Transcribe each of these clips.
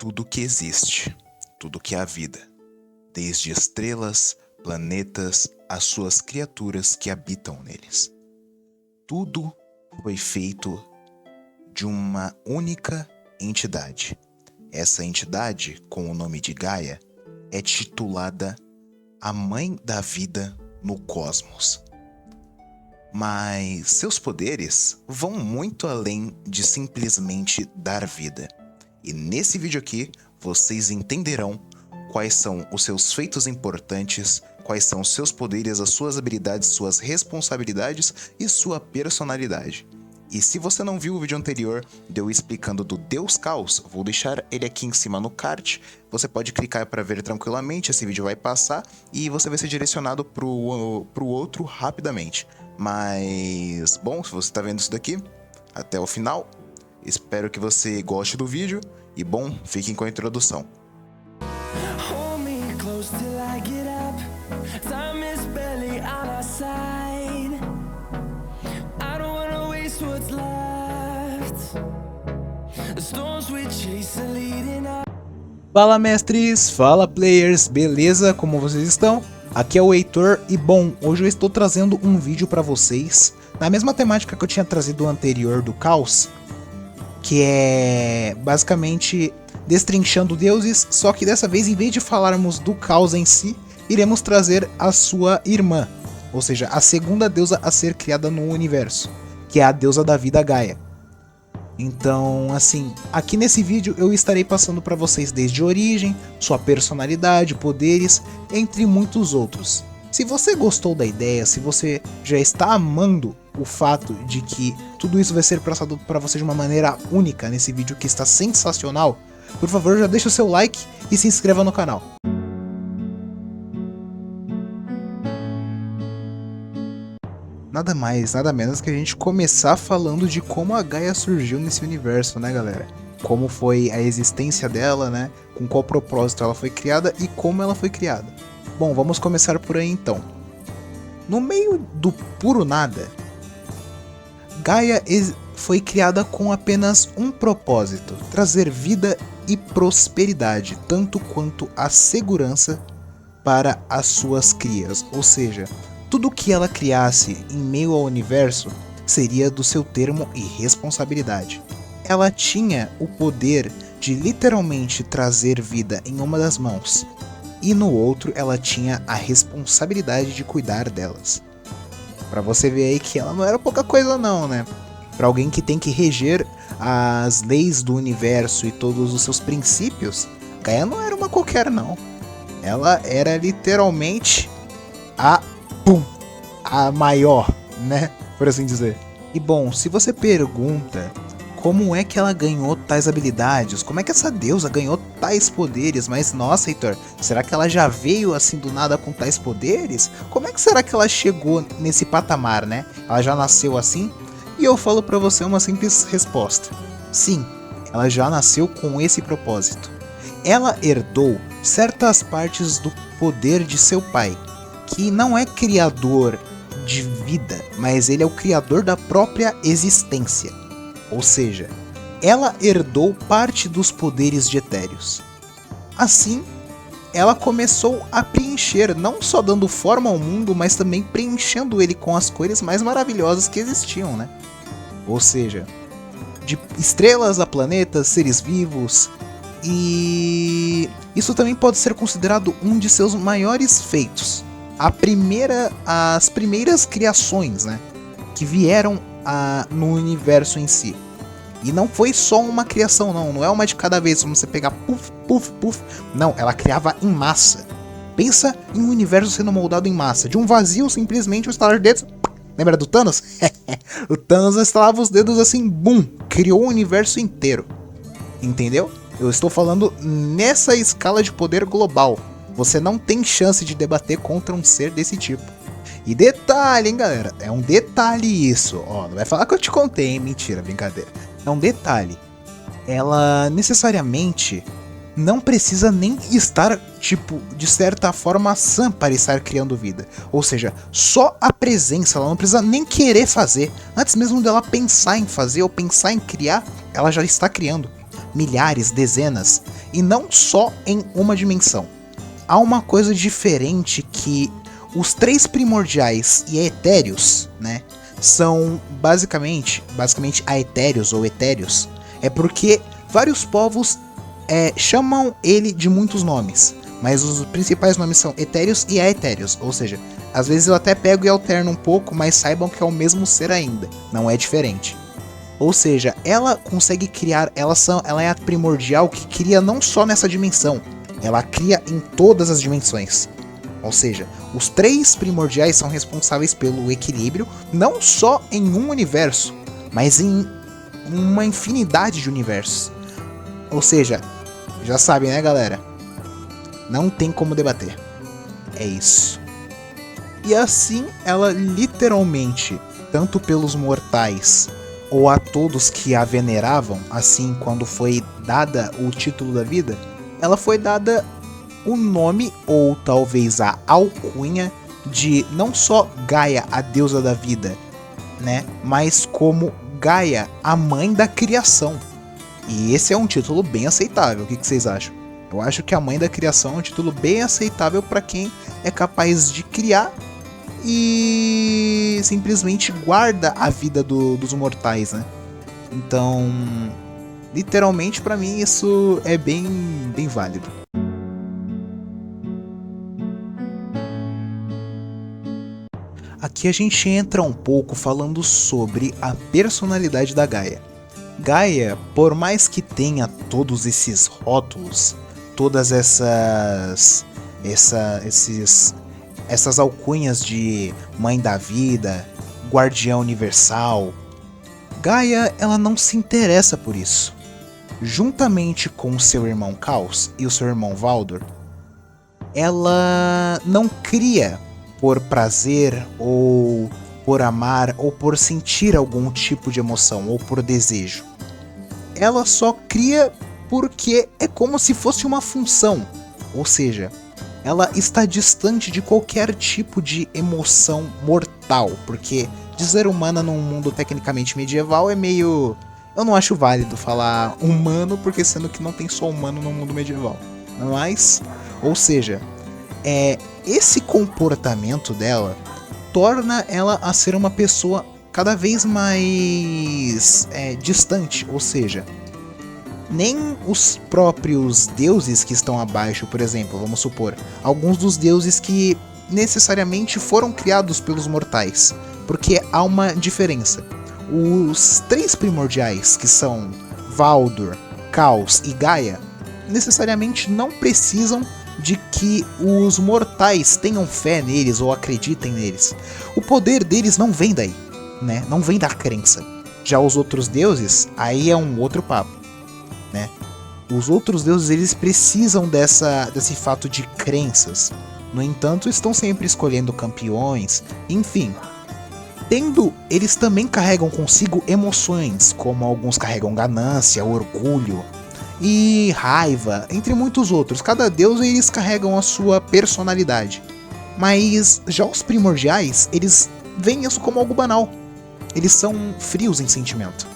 tudo que existe, tudo que há vida, desde estrelas, planetas, as suas criaturas que habitam neles. Tudo foi feito de uma única entidade. Essa entidade, com o nome de Gaia, é titulada a Mãe da Vida no Cosmos. Mas seus poderes vão muito além de simplesmente dar vida. E nesse vídeo aqui, vocês entenderão quais são os seus feitos importantes, quais são os seus poderes, as suas habilidades, suas responsabilidades e sua personalidade. E se você não viu o vídeo anterior de eu explicando do Deus Caos, vou deixar ele aqui em cima no card. Você pode clicar para ver tranquilamente, esse vídeo vai passar e você vai ser direcionado pro outro rapidamente. Mas, bom, se você está vendo isso daqui até o final, espero que você goste do vídeo e, bom, fiquem com a introdução. Fala mestres, fala players, beleza? Como vocês estão? Aqui é o Heitor e bom, hoje eu estou trazendo um vídeo pra vocês na mesma temática que eu tinha trazido o anterior do Caos, que é basicamente destrinchando deuses, só que dessa vez em vez de falarmos do Caos em si, iremos trazer a sua irmã, ou seja, a segunda deusa a ser criada no universo, que é a deusa da vida Gaia. Então, assim, aqui nesse vídeo eu estarei passando para vocês desde a origem, sua personalidade, poderes, entre muitos outros. Se você gostou da ideia, se você já está amando o fato de que tudo isso vai ser passado para você de uma maneira única nesse vídeo que está sensacional, por favor já deixa o seu like e se inscreva no canal. Nada mais, nada menos que a gente começar falando de como a Gaia surgiu nesse universo, né, galera? Como foi a existência dela, né? Com qual propósito ela foi criada e como ela foi criada. Bom, vamos começar por aí então. No meio do puro nada, Gaia foi criada com apenas um propósito: trazer vida e prosperidade, tanto quanto a segurança para as suas crias, ou seja, tudo que ela criasse em meio ao universo seria do seu termo e responsabilidade. Ela tinha o poder de literalmente trazer vida em uma das mãos, e no outro ela tinha a responsabilidade de cuidar delas. Pra você ver aí que ela não era pouca coisa não, né? Pra alguém que tem que reger as leis do universo e todos os seus princípios, Gaia não era uma qualquer não. Ela era literalmente a maior, né, por assim dizer. E bom, se você pergunta como é que ela ganhou tais habilidades, como é que essa deusa ganhou tais poderes, mas nossa, Heitor, será que ela já veio assim do nada com tais poderes? Como é que será que ela chegou nesse patamar, né? Ela já nasceu assim? E eu falo pra você uma simples resposta: sim, ela já nasceu com esse propósito. Ela herdou certas partes do poder de seu pai, que não é criador de vida, mas ele é o criador da própria existência. Ou seja, ela herdou parte dos poderes de Etéreos. Assim, ela começou a preencher, não só dando forma ao mundo, mas também preenchendo ele com as cores mais maravilhosas que existiam, né? Ou seja, de estrelas a planetas, seres vivos, e isso também pode ser considerado um de seus maiores feitos. As primeiras criações, né, que vieram no universo em si. E não foi só uma criação, não é uma de cada vez, como você pegar puf, puf, puf. Não, ela criava em massa. Pensa em um universo sendo moldado em massa. De um vazio, simplesmente, o estalar de dedos. Lembra do Thanos? O Thanos estalava os dedos assim, bum, criou o universo inteiro. Entendeu? Eu estou falando nessa escala de poder global. Você não tem chance de debater contra um ser desse tipo. E detalhe, hein, galera? É um detalhe isso. Ó, não vai falar que eu te contei, hein? Mentira, brincadeira. É um detalhe. Ela necessariamente não precisa nem estar, tipo, de certa forma sã para estar criando vida. Ou seja, só a presença, ela não precisa nem querer fazer. Antes mesmo dela pensar em fazer ou pensar em criar, ela já está criando. milhares, dezenas, e não só em uma dimensão. Há uma coisa diferente que os 3 primordiais e etéreos, né, são basicamente aetéreos ou etéreos, é porque vários povos chamam ele de muitos nomes, mas os principais nomes são etéreos e aetéreos, ou seja, às vezes eu até pego e alterno um pouco, mas saibam que é o mesmo ser ainda, não é diferente. Ou seja, ela consegue criar, ela é a primordial que cria não só nessa dimensão, ela cria em todas as dimensões. Ou seja, os 3 primordiais são responsáveis pelo equilíbrio, não só em um universo, mas em uma infinidade de universos. Ou seja, já sabem, né, galera? Não tem como debater. É isso. E assim, ela literalmente, tanto pelos mortais ou a todos que a veneravam, assim quando foi dada o título da vida, ela foi dada o nome ou talvez a alcunha de não só Gaia, a deusa da vida, né, mas como Gaia, a mãe da criação. E esse é um título bem aceitável. O que vocês acham? Eu acho que a mãe da criação é um título bem aceitável para quem é capaz de criar e simplesmente guarda a vida dos mortais, né? Então, literalmente para mim isso é bem válido. Aqui a gente entra um pouco falando sobre a personalidade da Gaia. Gaia, por mais que tenha todos esses rótulos, todas essas alcunhas de mãe da vida, guardiã universal, Gaia, ela não se interessa por isso. Juntamente com seu irmão Caos e o seu irmão Valdor, ela não cria por prazer ou por amar ou por sentir algum tipo de emoção ou por desejo. Ela só cria porque é como se fosse uma função, ou seja, ela está distante de qualquer tipo de emoção mortal, porque dizer humana num mundo tecnicamente medieval é meio... Eu não acho válido falar humano, porque sendo que não tem só humano no mundo medieval. Mas, ou seja, esse comportamento dela torna ela a ser uma pessoa cada vez mais distante, ou seja, nem os próprios deuses que estão abaixo, por exemplo, vamos supor, alguns dos deuses que necessariamente foram criados pelos mortais, porque há uma diferença. Os 3 primordiais, que são Valdor, Caos e Gaia, necessariamente não precisam de que os mortais tenham fé neles ou acreditem neles. O poder deles não vem daí, né? Não vem da crença. Já os outros deuses, aí é um outro papo, né? Os outros deuses, eles precisam desse fato de crenças. No entanto, estão sempre escolhendo campeões, enfim. Eles também carregam consigo emoções, como alguns carregam ganância, orgulho e raiva, entre muitos outros. Cada deus, eles carregam a sua personalidade. Mas já os primordiais, eles veem isso como algo banal. Eles são frios em sentimento.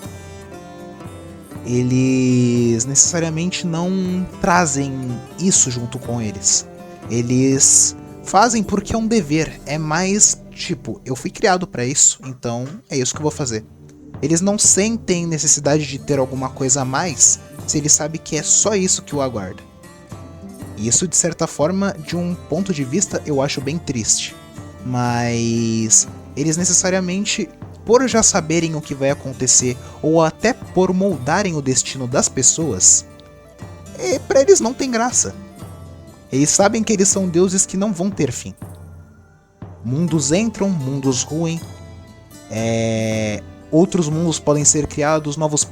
Eles necessariamente não trazem isso junto com eles. Eles fazem porque é um dever. É mais tipo, eu fui criado pra isso, então é isso que eu vou fazer. Eles não sentem necessidade de ter alguma coisa a mais se eles sabem que é só isso que o aguarda. E isso, de certa forma, de um ponto de vista, eu acho bem triste. Mas eles necessariamente, por já saberem o que vai acontecer, ou até por moldarem o destino das pessoas, pra eles não tem graça. Eles sabem que eles são deuses que não vão ter fim. Mundos entram, mundos ruem, outros mundos podem ser criados, novos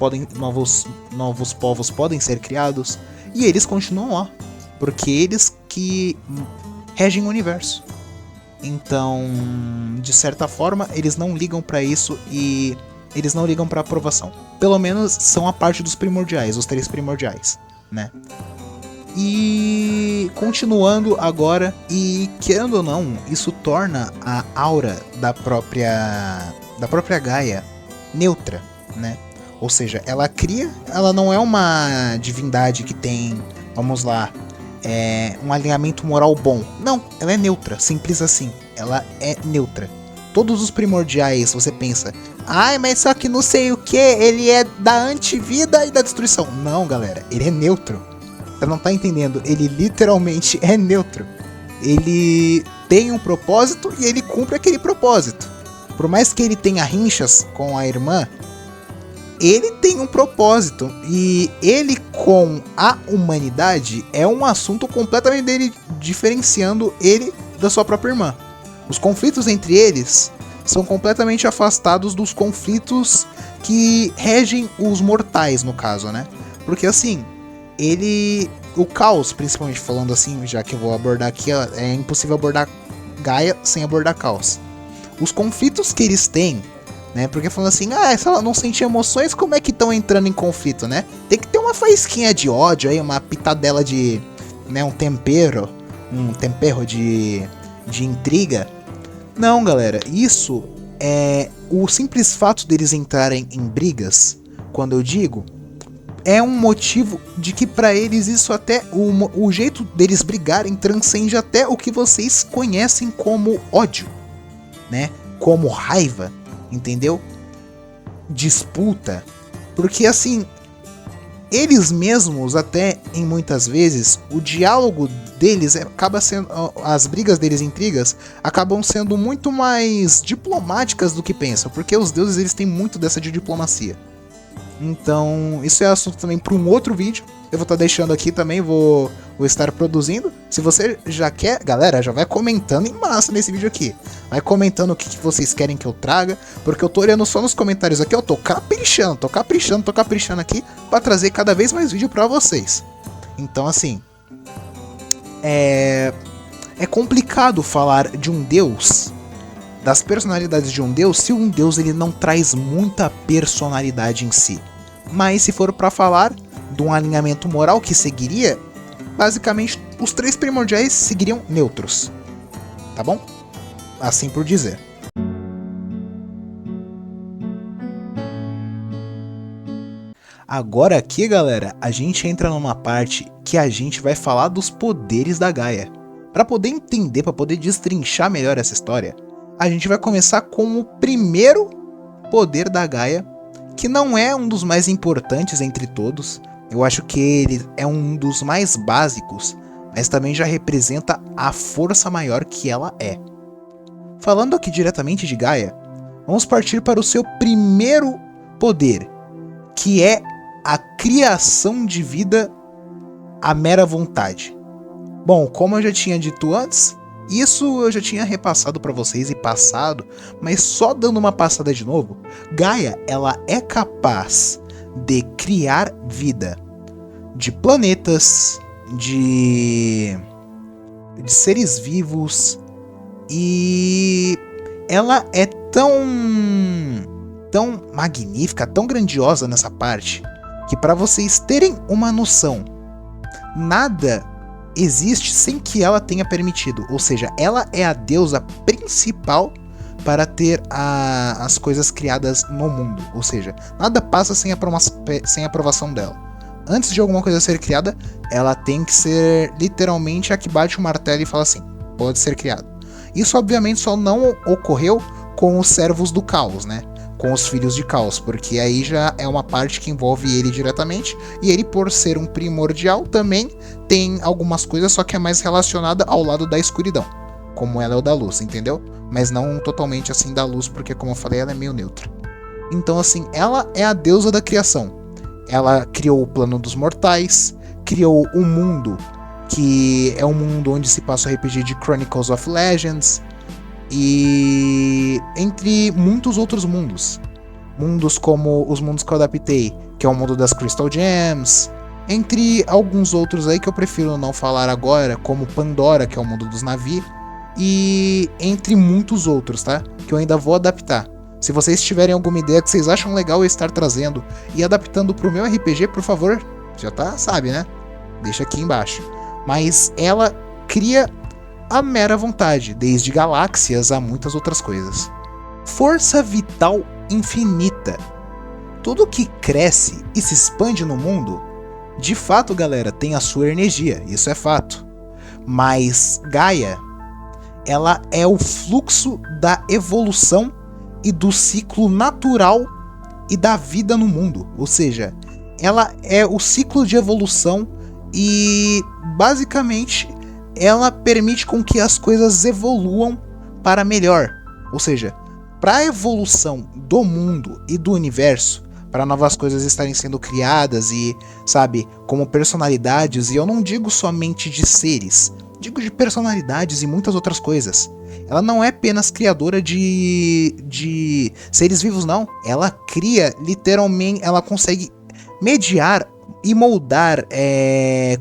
povos podem ser criados, e eles continuam lá, porque eles que regem o universo. Então, de certa forma, eles não ligam pra isso e eles não ligam pra aprovação. Pelo menos são a parte dos primordiais, os 3 primordiais, né? E continuando agora, e querendo ou não, isso torna a aura da própria Gaia neutra, né? Ou seja, ela cria, ela não é uma divindade que tem, vamos lá, um alinhamento moral bom. Não, ela é neutra, simples assim. Ela é neutra. Todos os primordiais, você pensa, ai, mas só que não sei o que, ele é da antivida e da destruição. Não, galera, ele é neutro. Você não tá entendendo, ele literalmente é neutro. Ele tem um propósito e ele cumpre aquele propósito. Por mais que ele tenha rinchas com a irmã, ele tem um propósito. E ele com a humanidade é um assunto completamente dele, diferenciando ele da sua própria irmã. Os conflitos entre eles são completamente afastados dos conflitos que regem os mortais, no caso, né? Porque assim, o caos, principalmente falando assim, já que eu vou abordar aqui, é impossível abordar Gaia sem abordar caos. Os conflitos que eles têm, né? Porque falando assim, se ela não sentir emoções, como é que estão entrando em conflito, né? Tem que ter uma faísquinha de ódio aí, uma pitadela de, né, um tempero de intriga. Não, galera, isso é o simples fato deles entrarem em brigas, quando eu digo, é um motivo de que pra eles isso até, o jeito deles brigarem transcende até o que vocês conhecem como ódio, né? Como raiva, entendeu? Disputa. Porque assim, eles mesmos até, em muitas vezes, o diálogo deles acaba sendo, as brigas deles, intrigas, acabam sendo muito mais diplomáticas do que pensam, porque os deuses eles têm muito dessa de diplomacia. Então, isso é assunto também para um outro vídeo. Eu vou estar deixando aqui também, vou estar produzindo. Se você já quer, galera, já vai comentando em massa nesse vídeo aqui. Vai comentando o que vocês querem que eu traga, porque eu tô olhando só nos comentários aqui, eu tô caprichando aqui para trazer cada vez mais vídeo para vocês. Então, assim, é complicado falar de um deus, das personalidades de um deus, se um deus ele não traz muita personalidade em si. Mas se for para falar de um alinhamento moral que seguiria, basicamente os três primordiais seguiriam neutros, tá bom? Assim por dizer. Agora aqui, galera, a gente entra numa parte que a gente vai falar dos poderes da Gaia. Para poder entender, para poder destrinchar melhor essa história, a gente vai começar com o primeiro poder da Gaia, que não é um dos mais importantes entre todos. Eu acho que ele é um dos mais básicos, mas também já representa a força maior que ela é. Falando aqui diretamente de Gaia, vamos partir para o seu primeiro poder, que é a criação de vida à mera vontade. Bom, como eu já tinha dito antes, isso eu já tinha repassado para vocês e passado, mas só dando uma passada de novo, Gaia ela é capaz de criar vida de planetas, de seres vivos, e ela é tão magnífica, tão grandiosa nessa parte, que para vocês terem uma noção, nada existe sem que ela tenha permitido. Ou seja, ela é a deusa principal para ter as coisas criadas no mundo. Ou seja, nada passa sem aprovação dela. Antes de alguma coisa ser criada, ela tem que ser literalmente a que bate o martelo e fala assim, pode ser criado. Isso obviamente só não ocorreu com os servos do caos, né? Com os filhos de caos, porque aí já é uma parte que envolve ele diretamente, e ele, por ser um primordial, também tem algumas coisas, só que é mais relacionada ao lado da escuridão, como ela é o da luz, entendeu? Mas não totalmente assim da luz, porque como eu falei, ela é meio neutra. Então assim, ela é a deusa da criação. Ela criou o plano dos mortais, criou um mundo, que é um mundo onde se passa o RPG de Chronicles of Legends, e entre muitos outros mundos. Mundos como os mundos que eu adaptei, que é o mundo das Crystal Gems, entre alguns outros aí que eu prefiro não falar agora, como Pandora, que é o mundo dos Na'vi, e entre muitos outros, tá? Que eu ainda vou adaptar. Se vocês tiverem alguma ideia que vocês acham legal eu estar trazendo e adaptando pro meu RPG, por favor, já tá, sabe, né? Deixa aqui embaixo. Mas ela cria a mera vontade, desde galáxias a muitas outras coisas. Força vital infinita. tudo que cresce e se expande no mundo, de fato, galera, tem a sua energia, isso é fato. Mas Gaia, ela é o fluxo da evolução e do ciclo natural e da vida no mundo. Ou seja, ela é o ciclo de evolução e, basicamente, ela permite com que as coisas evoluam para melhor. Ou seja, para a evolução do mundo e do universo, para novas coisas estarem sendo criadas e, sabe, como personalidades, e eu não digo somente de seres, digo de personalidades e muitas outras coisas. Ela não é apenas criadora de seres vivos, não. Ela cria, literalmente, ela consegue mediar e moldar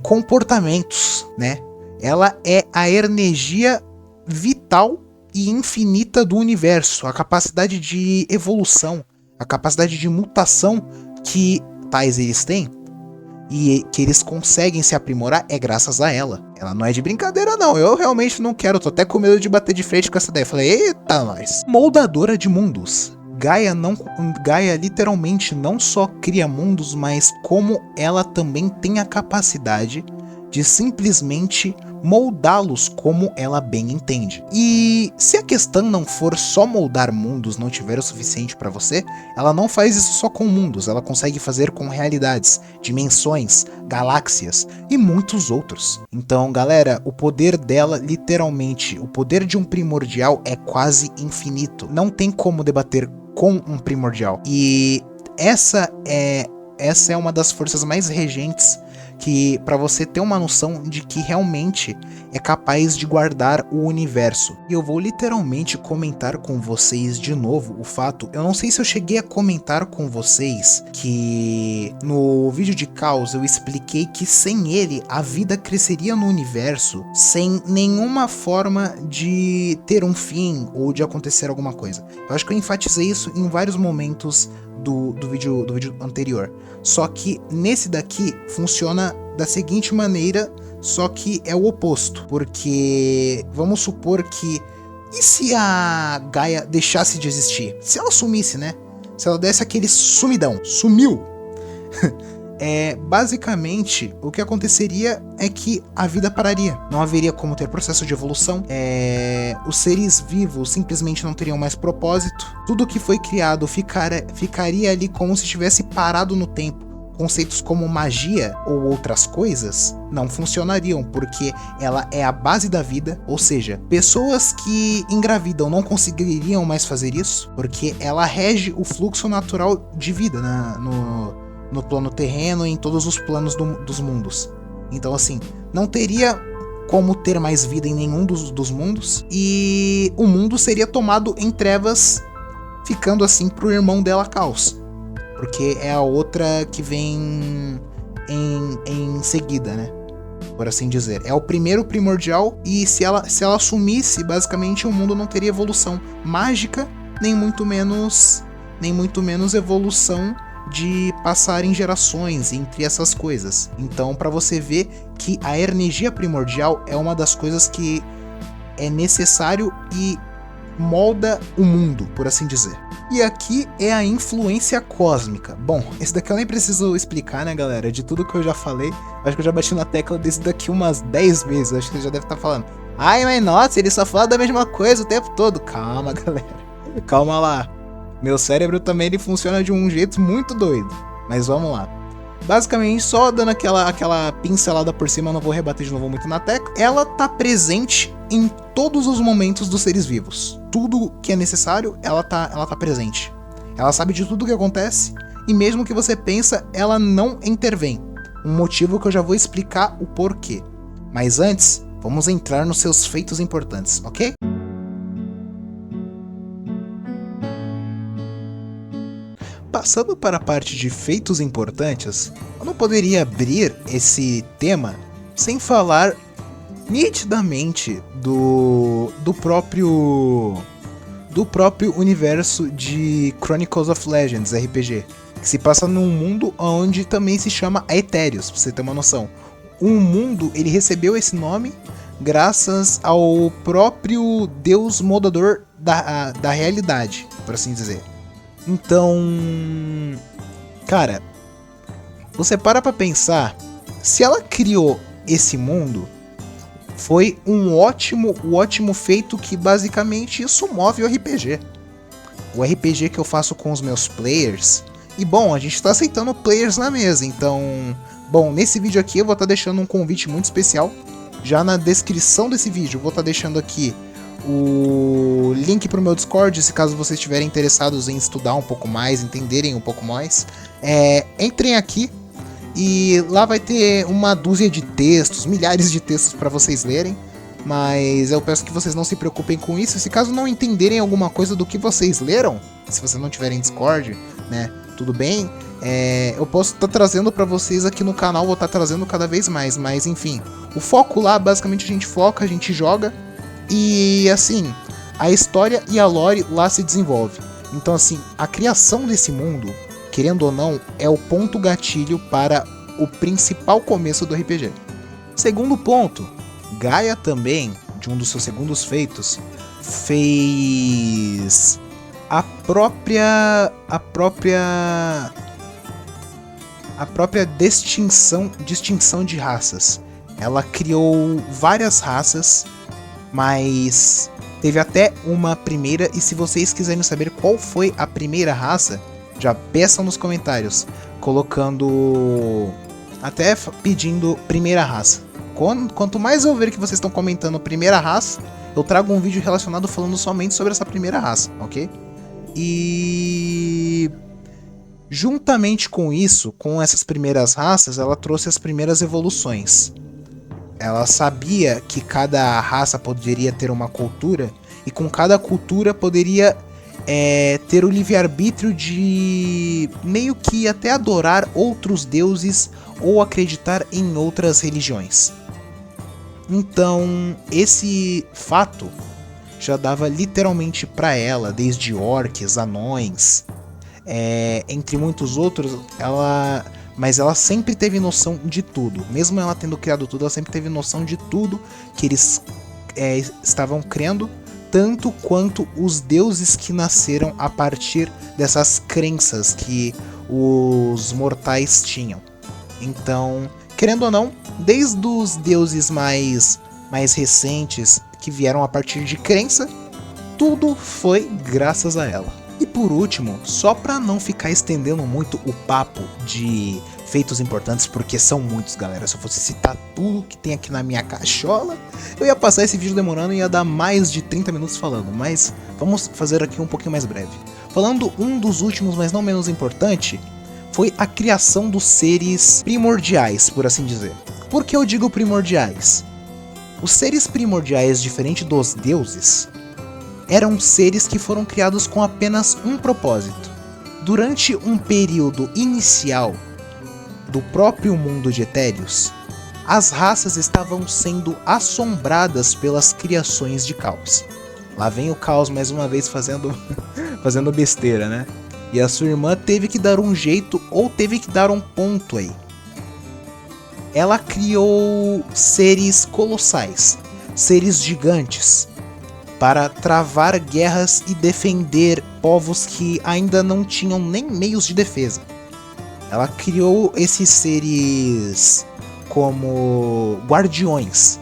comportamentos, né? Ela é a energia vital e infinita do universo, a capacidade de evolução, a capacidade de mutação que tais eles têm e que eles conseguem se aprimorar é graças a ela. Ela não é de brincadeira, não. Eu realmente não quero, tô até com medo de bater de frente com essa ideia. Falei, eita, nós. Moldadora de mundos. Gaia literalmente não só cria mundos, mas como ela também tem a capacidade de simplesmente moldá-los como ela bem entende. E se a questão não for só moldar mundos, não tiver o suficiente para você, ela não faz isso só com mundos, ela consegue fazer com realidades, dimensões, galáxias e muitos outros. Então, galera, o poder dela, literalmente, o poder de um primordial é quase infinito. Não tem como debater com um primordial. E essa é uma das forças mais regentes que, para você ter uma noção de que realmente é capaz de guardar o universo. E eu vou literalmente comentar com vocês de novo o fato, eu não sei se eu cheguei a comentar com vocês que no vídeo de Caos eu expliquei que sem ele a vida cresceria no universo sem nenhuma forma de ter um fim ou de acontecer alguma coisa. Eu acho que eu enfatizei isso em vários momentos do vídeo anterior. Só que nesse daqui funciona da seguinte maneira, só que é o oposto. Porque vamos supor que... E se a Gaia deixasse de existir? Se ela sumisse, né? Se ela desse aquele sumidão. Sumiu! Basicamente, o que aconteceria é que a vida pararia. Não haveria como ter processo de evolução. Os seres vivos simplesmente não teriam mais propósito. Tudo que foi criado ficaria ali como se estivesse parado no tempo. Conceitos como magia ou outras coisas não funcionariam, porque ela é a base da vida, ou seja, pessoas que engravidam não conseguiriam mais fazer isso, porque ela rege o fluxo natural de vida no plano terreno e em todos os planos dos mundos. Então, assim, não teria como ter mais vida em nenhum dos mundos, e o mundo seria tomado em trevas, ficando assim pro irmão dela, Caos. Porque é a outra que vem em seguida, né? Por assim dizer. É o primeiro primordial, e se ela sumisse, basicamente o mundo não teria evolução mágica, nem muito menos evolução de passar em gerações entre essas coisas. Então, para você ver que a energia primordial é uma das coisas que é necessário e molda o mundo, por assim dizer. E aqui é a influência cósmica. Bom, esse daqui eu nem preciso explicar, né, galera? De tudo que eu já falei, acho que eu já bati na tecla desse daqui umas 10 vezes. Acho que você já deve estar falando, ai, mas nossa, ele só fala da mesma coisa o tempo todo. Calma, galera. Calma lá. Meu cérebro também ele funciona de um jeito muito doido. Mas vamos lá. Basicamente, só dando aquela pincelada por cima, eu não vou rebater de novo muito na tecla. Ela tá presente em todos os momentos dos seres vivos. Tudo que é necessário, ela tá presente. Ela sabe de tudo que acontece, e mesmo que você pensa, ela não intervém. Um motivo que eu já vou explicar o porquê. Mas antes, vamos entrar nos seus feitos importantes, ok? Passando para a parte de feitos importantes, eu não poderia abrir esse tema sem falar nitidamente do próprio universo de Chronicles of Legends RPG, que se passa num mundo onde também se chama Aetherius, pra você ter uma noção. Um mundo, ele recebeu esse nome graças ao próprio deus moldador da realidade, por assim dizer. Então, cara, você para pra pensar, se ela criou esse mundo, foi um ótimo feito que basicamente isso move o RPG. O RPG que eu faço com os meus players. E bom, a gente tá aceitando players na mesa, então... Bom, nesse vídeo aqui eu vou estar deixando um convite muito especial. Já na descrição desse vídeo eu vou estar deixando aqui o link pro meu Discord, se caso vocês estiverem interessados em estudar um pouco mais, entenderem um pouco mais. Entrem aqui e lá vai ter uma dúzia de textos, milhares de textos para vocês lerem. Mas eu peço que vocês não se preocupem com isso. Se caso não entenderem alguma coisa do que vocês leram, se vocês não tiverem Discord, né, tudo bem. Eu posso estar trazendo para vocês aqui no canal, vou estar trazendo cada vez mais. Mas enfim, o foco lá, basicamente a gente foca, a gente joga. E assim, a história e a lore lá se desenvolve. Então assim, a criação desse mundo, querendo ou não, é o ponto gatilho para o principal começo do RPG. Segundo ponto, Gaia também, de um dos seus segundos feitos, fez a própria distinção de raças. Ela criou várias raças, mas teve até uma primeira, e se vocês quiserem saber qual foi a primeira raça, já peçam nos comentários, colocando, até pedindo primeira raça. Quanto mais eu ver que vocês estão comentando primeira raça, eu trago um vídeo relacionado falando somente sobre essa primeira raça, ok? E juntamente com isso, com essas primeiras raças, ela trouxe as primeiras evoluções. Ela sabia que cada raça poderia ter uma cultura, e com cada cultura poderia ter o livre-arbítrio de meio que até adorar outros deuses ou acreditar em outras religiões. Então, esse fato já dava literalmente para ela, desde orcs, anões, entre muitos outros, mas ela sempre teve noção de tudo. Mesmo ela tendo criado tudo, ela sempre teve noção de tudo que eles estavam crendo, tanto quanto os deuses que nasceram a partir dessas crenças que os mortais tinham. Então, querendo ou não, desde os deuses mais recentes que vieram a partir de crença, tudo foi graças a ela. E por último, só para não ficar estendendo muito o papo de feitos importantes, porque são muitos, galera, se eu fosse citar tudo que tem aqui na minha cachola, eu ia passar esse vídeo demorando e ia dar mais de 30 minutos falando, mas vamos fazer aqui um pouquinho mais breve. Falando um dos últimos, mas não menos importante, foi a criação dos seres primordiais, por assim dizer. Por que eu digo primordiais? Os seres primordiais, diferente dos deuses, eram seres que foram criados com apenas um propósito. Durante um período inicial do próprio mundo de Etéreos, as raças estavam sendo assombradas pelas criações de Caos. Lá vem o Caos mais uma vez fazendo besteira, né? E a sua irmã teve que dar um jeito, ou teve que dar um ponto aí. Ela criou seres colossais, seres gigantes, para travar guerras e defender povos que ainda não tinham nem meios de defesa. Ela criou esses seres como guardiões.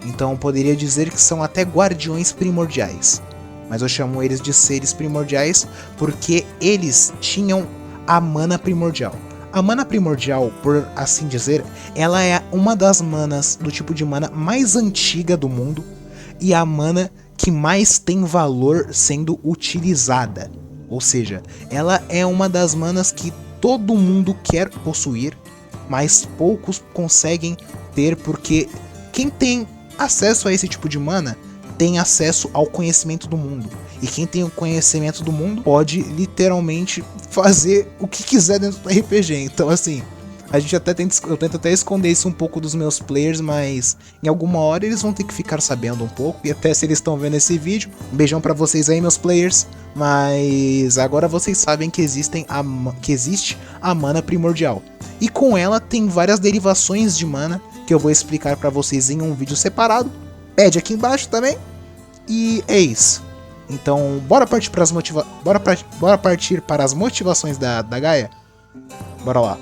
Então poderia dizer que são até guardiões primordiais. Mas eu chamo eles de seres primordiais porque eles tinham a mana primordial. A mana primordial, por assim dizer, ela é uma das manas do tipo de mana mais antiga do mundo e a mana que mais tem valor sendo utilizada. Ou seja, ela é uma das manas que todo mundo quer possuir, mas poucos conseguem ter, porque quem tem acesso a esse tipo de mana tem acesso ao conhecimento do mundo. E quem tem o conhecimento do mundo pode literalmente fazer o que quiser dentro do RPG. Então assim, eu tento até esconder isso um pouco dos meus players, mas em alguma hora eles vão ter que ficar sabendo um pouco. E até se eles estão vendo esse vídeo, um beijão pra vocês aí, meus players. Mas agora vocês sabem que existe a mana primordial. E com ela tem várias derivações de mana que eu vou explicar pra vocês em um vídeo separado. Pede aqui embaixo também. E é isso. Então bora partir para as motivações da Gaia. Bora lá.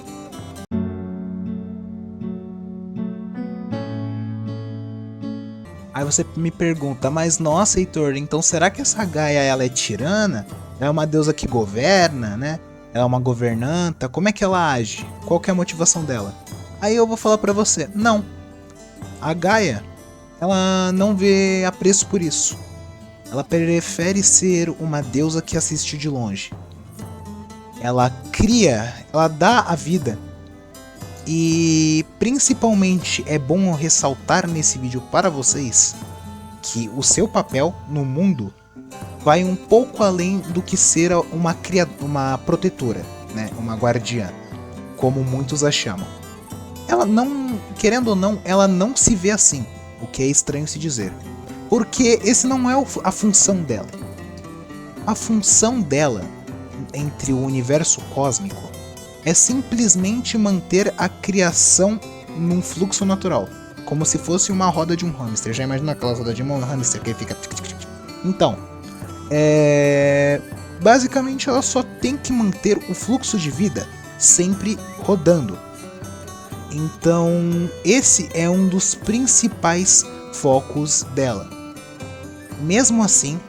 Aí você me pergunta, mas nossa, Heitor, então será que essa Gaia ela é tirana? Ela é uma deusa que governa, né? Ela é uma governanta? Como é que ela age? Qual que é a motivação dela? Aí eu vou falar pra você, não. A Gaia, ela não vê apreço por isso. Ela prefere ser uma deusa que assiste de longe. Ela cria, ela dá a vida. E principalmente é bom ressaltar nesse vídeo para vocês que o seu papel no mundo vai um pouco além do que ser uma protetora, né? Uma guardiã, como muitos a chamam. Ela não, querendo ou não, ela não se vê assim, o que é estranho se dizer. Porque esse não é a função dela. A função dela entre o universo cósmico é simplesmente manter a criação num fluxo natural, como se fosse uma roda de um hamster. Já imagina aquela roda de um hamster que fica... Então, basicamente ela só tem que manter o fluxo de vida sempre rodando. Então, esse é um dos principais focos dela. Mesmo assim,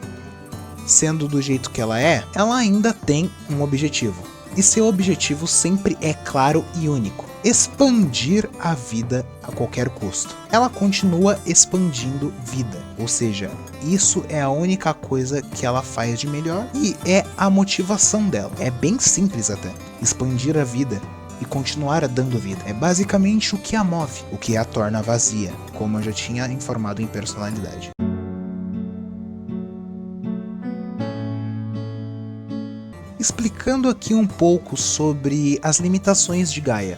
sendo do jeito que ela é, ela ainda tem um objetivo. E seu objetivo sempre é claro e único: expandir a vida a qualquer custo. Ela continua expandindo vida, ou seja, isso é a única coisa que ela faz de melhor e é a motivação dela. É bem simples até, expandir a vida e continuar dando vida. É basicamente o que a move, o que a torna vazia, como eu já tinha informado em personalidade. Explicando aqui um pouco sobre as limitações de Gaia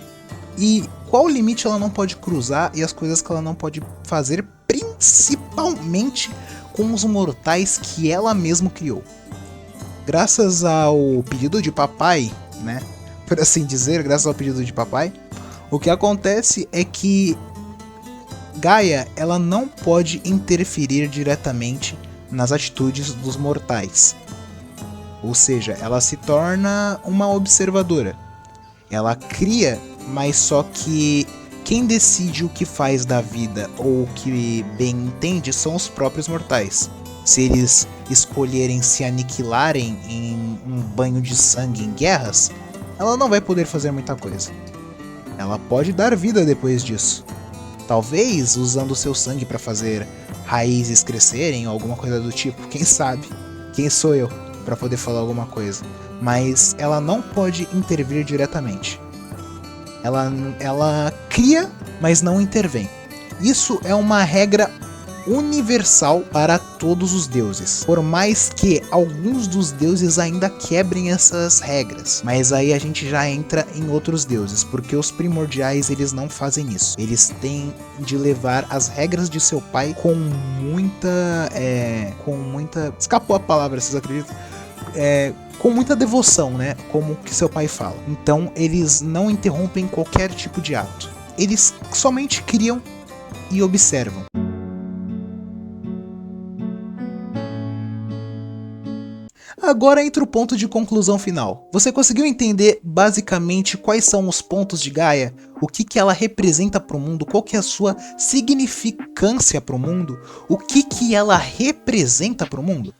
e qual limite ela não pode cruzar e as coisas que ela não pode fazer, principalmente com os mortais que ela mesma criou. Graças ao pedido de papai, né, por assim dizer, graças ao pedido de papai, o que acontece é que Gaia ela não pode interferir diretamente nas atitudes dos mortais. Ou seja, ela se torna uma observadora. Ela cria, mas só que quem decide o que faz da vida ou o que bem entende são os próprios mortais. Se eles escolherem se aniquilarem em um banho de sangue em guerras, ela não vai poder fazer muita coisa. Ela pode dar vida depois disso. Talvez usando o seu sangue para fazer raízes crescerem ou alguma coisa do tipo, quem sabe? Quem sou eu para poder falar alguma coisa? Mas ela não pode intervir diretamente. Ela cria, mas não intervém. Isso é uma regra universal para todos os deuses, por mais que alguns dos deuses ainda quebrem essas regras. Mas aí a gente já entra em outros deuses, porque os primordiais eles não fazem isso. Eles têm de levar as regras de seu pai com muita escapou a palavra, vocês acreditam? Com muita devoção, né? Como que seu pai fala. Então eles não interrompem qualquer tipo de ato. Eles somente criam e observam. Agora entra o ponto de conclusão final. Você conseguiu entender basicamente quais são os pontos de Gaia? O que ela representa para o mundo? Qual que é a sua significância para o mundo? O que ela representa para o mundo?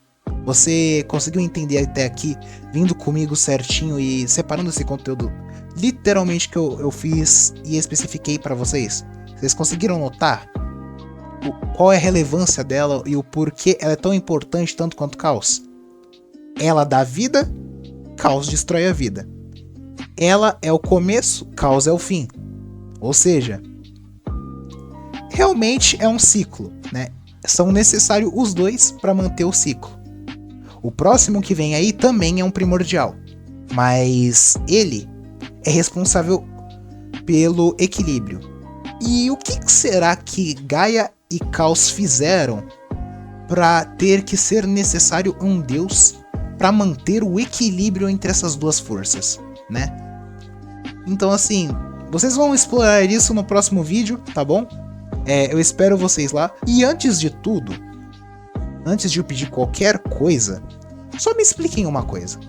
Você conseguiu entender até aqui, vindo comigo certinho e separando esse conteúdo literalmente que eu fiz e especifiquei para vocês? Vocês conseguiram notar qual é a relevância dela e o porquê ela é tão importante tanto quanto Caos? Ela dá vida, Caos destrói a vida. Ela é o começo, Caos é o fim. Ou seja, realmente é um ciclo, né? São necessários os dois para manter o ciclo. O próximo que vem aí também é um primordial, mas ele é responsável pelo equilíbrio. E o que será que Gaia e Caos fizeram para ter que ser necessário um deus para manter o equilíbrio entre essas duas forças, né? Então assim, vocês vão explorar isso no próximo vídeo, tá bom? Eu espero vocês lá. E antes de tudo, antes de eu pedir qualquer coisa, só me expliquem uma coisa.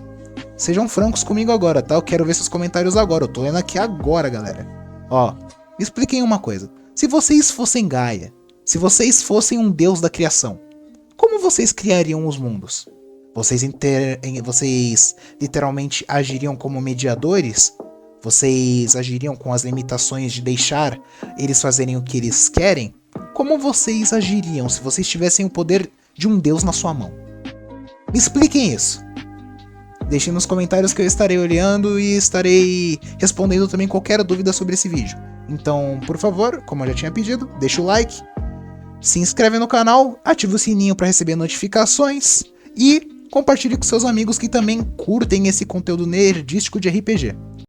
Sejam francos comigo agora, tá? Eu quero ver seus comentários agora. Eu tô lendo aqui agora, galera. Ó, me expliquem uma coisa. Se vocês fossem Gaia, se vocês fossem um deus da criação, como vocês criariam os mundos? Vocês literalmente agiriam como mediadores? Vocês agiriam com as limitações de deixar eles fazerem o que eles querem? Como vocês agiriam se vocês tivessem o poder de um deus na sua mão? Me expliquem isso. Deixem nos comentários que eu estarei olhando e estarei respondendo também qualquer dúvida sobre esse vídeo. Então, por favor, como eu já tinha pedido, deixa o like, se inscreve no canal, ativa o sininho para receber notificações e compartilhe com seus amigos que também curtem esse conteúdo nerdístico de RPG.